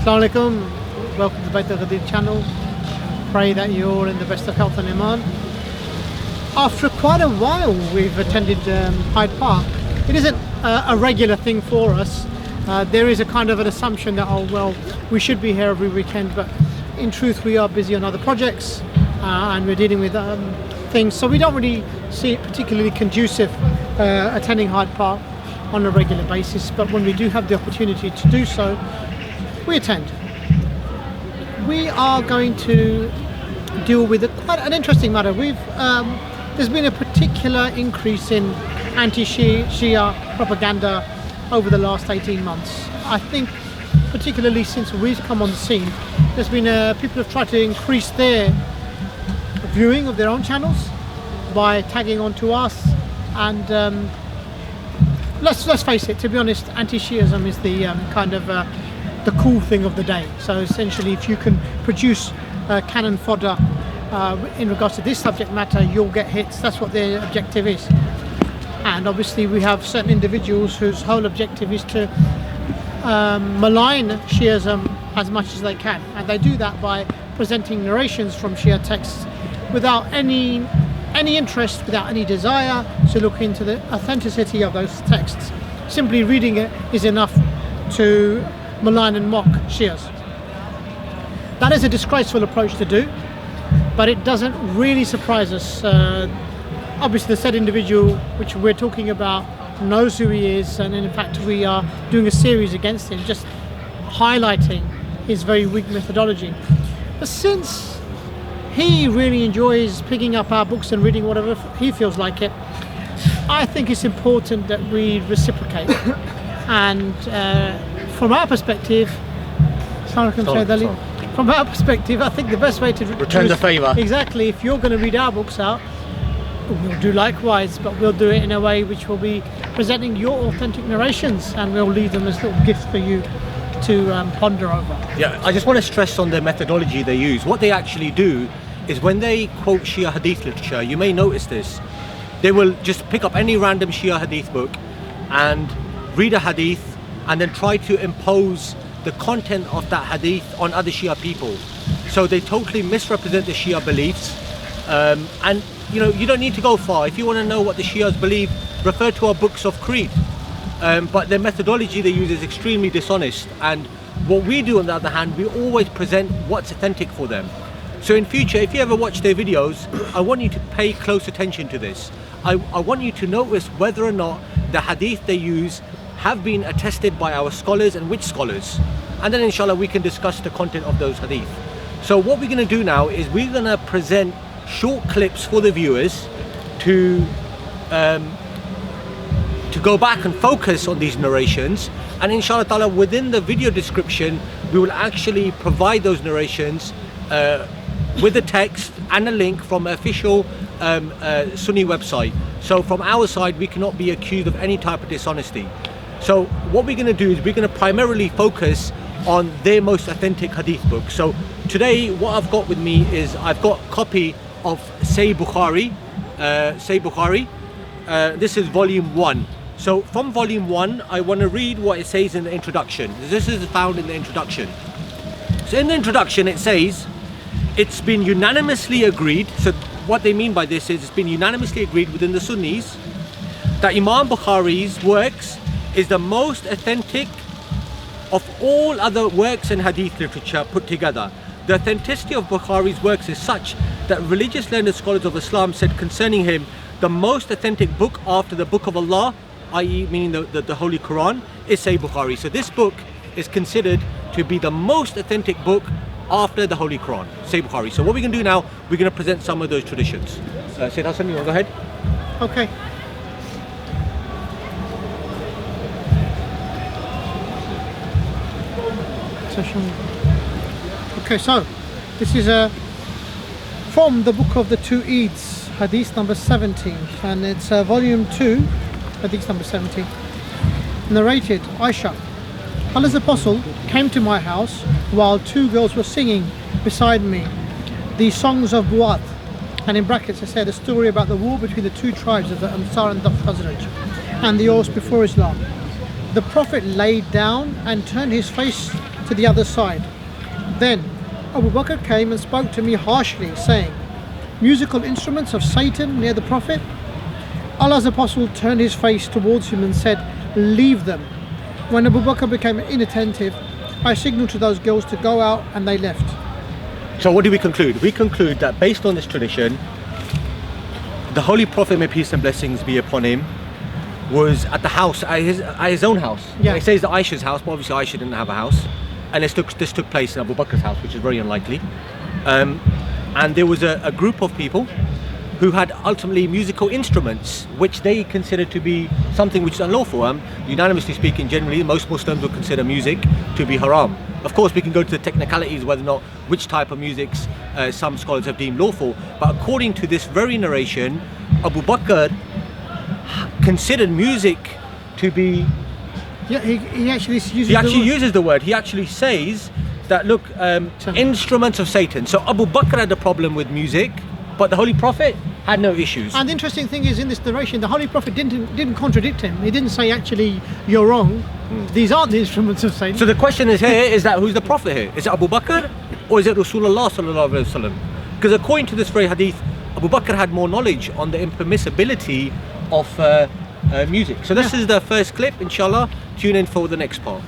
Assalamu alaikum, welcome to the Bait al-Ghadir channel. Pray that you're all in the best of health and iman. After quite a while we've attended Hyde Park. It isn't a regular thing for us. There is a kind of an assumption that, oh well, we should be here every weekend, but in truth we are busy on other projects and we're dealing with things, so we don't really see it particularly conducive attending Hyde Park on a regular basis. But when we do have the opportunity to do so, we attend. We are going to deal with quite an interesting matter. There's been a particular increase in anti-Shia propaganda over the last 18 months. I think particularly since we've come on the scene, there's been people have tried to increase their viewing of their own channels by tagging on to us, and let's face it, to be honest, anti-Shiism is the kind of the cool thing of the day. So essentially, if you can produce cannon fodder in regards to this subject matter, you'll get hits. That's what their objective is. And obviously we have certain individuals whose whole objective is to malign Shiism as much as they can, and they do that by presenting narrations from Shia texts without any interest, without any desire to look into the authenticity of those texts. Simply reading it is enough to malign and mock Shias. That is a disgraceful approach to do, but it doesn't really surprise us. Obviously the said individual which we're talking about knows who he is, and in fact we are doing a series against him, just highlighting his very weak methodology. But since he really enjoys picking up our books and reading whatever he feels like it, I think it's important that we reciprocate. And from our perspective, from our perspective, I think the best way to return the favour. Exactly. If you're going to read our books out, we'll do likewise, but we'll do it in a way which will be presenting your authentic narrations, and we'll leave them as little gifts for you to ponder over. Yeah, I just want to stress on the methodology they use. What they actually do is when they quote Shia hadith literature, you may notice this, they will just pick up any random Shia hadith book and read a hadith and then try to impose the content of that hadith on other Shia people. So they totally misrepresent the Shia beliefs, and you know, you don't need to go far. If you want to know what the Shias believe, refer to our books of creed. But the methodology they use is extremely dishonest, and what we do on the other hand, we always present what's authentic for them. So in future, if you ever watch their videos, I want you to pay close attention to this. I want you to notice whether or not the hadith they use have been attested by our scholars and which scholars, and then inshallah we can discuss the content of those hadith. So what we're going to do now is we're going to present short clips for the viewers to go back and focus on these narrations, and inshallah ta'ala within the video description we will actually provide those narrations with a text and a link from an official Sunni website. So from our side we cannot be accused of any type of dishonesty. So what we're going to do is we're going to primarily focus on their most authentic hadith book. So today what I've got with me is I've got a copy of Sahih Bukhari. This is volume 1. So from volume 1 I want to read what it says in the introduction. This is found in the introduction. So in the introduction it says, it's been unanimously agreed, so what they mean by this is it's been unanimously agreed within the Sunnis that Imam Bukhari's works is the most authentic of all other works in hadith literature put together. The authenticity of Bukhari's works is such that religious learned scholars of Islam said concerning him, the most authentic book after the book of Allah, i.e. meaning the Holy Quran, is Sahih Bukhari. So this book is considered to be the most authentic book after the Holy Quran, Sahih Bukhari. So what we're going to do now, we're going to present some of those traditions. Sayyid Hassan, you want to go ahead? Okay. Okay, so this is from the book of the two Eids, hadith number 17, and it's volume 2, hadith number 17. Narrated Aisha. Allah's apostle came to my house while two girls were singing beside me the songs of Buath, and in brackets I said a story about the war between the two tribes of the Ansar and the Khazraj and the Aus before Islam. The Prophet laid down and turned his face to the other side. Then Abu Bakr came and spoke to me harshly, saying, musical instruments of Satan near the Prophet? Allah's Apostle turned his face towards him and said, leave them. When Abu Bakr became inattentive, I signalled to those girls to go out, and they left. So what do we conclude? We conclude that based on this tradition, the Holy Prophet, may peace and blessings be upon him, was at the house, at his own house. Yeah. It says that Aisha's house, but obviously Aisha didn't have a house. And this took place in Abu Bakr's house, which is very unlikely. And there was a group of people who had ultimately musical instruments, which they considered to be something which is unlawful. Unanimously speaking, generally, most Muslims would consider music to be haram. Of course, we can go to the technicalities, whether or not which type of musics some scholars have deemed lawful. But according to this very narration, Abu Bakr considered music to be... Yeah, he actually uses uses the word. He actually says that, look, instruments of Satan. So Abu Bakr had a problem with music, but the Holy Prophet had no issues. And the interesting thing is, in this narration, the Holy Prophet didn't contradict him. He didn't say, actually, you're wrong. These aren't the instruments of Satan. So the question is here, is that who's the Prophet here? Is it Abu Bakr or is it Rasulullah sallallahu alaihi wasallam? Because according to this very hadith, Abu Bakr had more knowledge on the impermissibility of music. So this is the first clip, inshallah. Tune in for the next part.